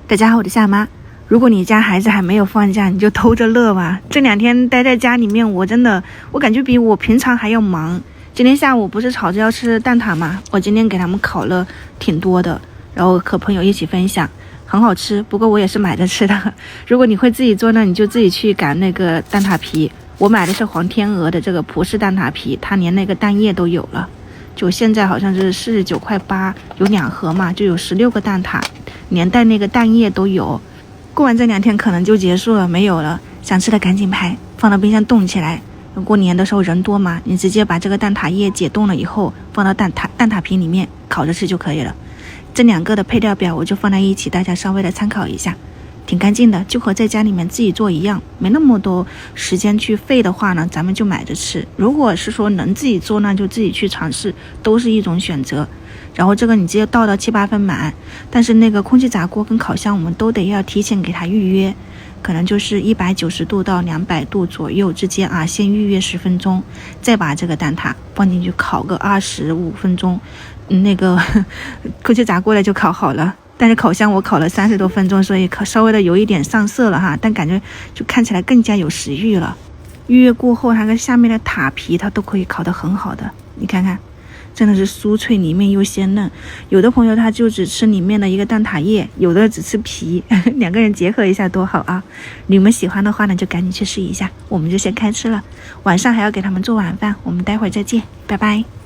大家好，我是夏妈。如果你家孩子还没有放假，你就偷着乐吧。这2天待在家里面，我感觉比我平常还要忙。今天下午不是吵着要吃蛋挞吗？我今天给他们烤了挺多的，然后和朋友一起分享，很好吃。不过我也是买着吃的。如果你会自己做呢，你就自己去擀那个蛋挞皮。我买的是黄天鹅的这个葡式蛋挞皮，它连那个蛋液都有了。就现在好像是49.8块，有2盒嘛，就有16个蛋挞，连带那个蛋液都有。过完这2天可能就结束了，没有了。想吃的赶紧拍，放到冰箱冻起来。过年的时候人多嘛，你直接把这个蛋挞液解冻了以后，放到蛋挞皮里面烤着吃就可以了。这2个的配料表我就放在一起，大家稍微的参考一下。挺干净的，就和在家里面自己做一样，没那么多时间去费的话呢，咱们就买着吃。如果是说能自己做，那就自己去尝试，都是一种选择。然后这个你直接倒到7、8分满，但是那个空气炸锅跟烤箱我们都得要提前给它预约，可能就是190度到200度左右之间啊，先预约10分钟，再把这个蛋挞放进去烤个25分钟，那个空气炸锅了就烤好了。但是烤箱我烤了30多分钟，所以稍微的有一点上色了哈，但感觉就看起来更加有食欲了。预约过后，它跟下面的塔皮它都可以烤得很好的，你看看，真的是酥脆，里面又鲜嫩。有的朋友他就只吃里面的一个蛋挞液，有的只吃皮，2个人结合一下多好啊！你们喜欢的话呢，就赶紧去试一下。我们就先开吃了，晚上还要给他们做晚饭，我们待会儿再见，拜拜。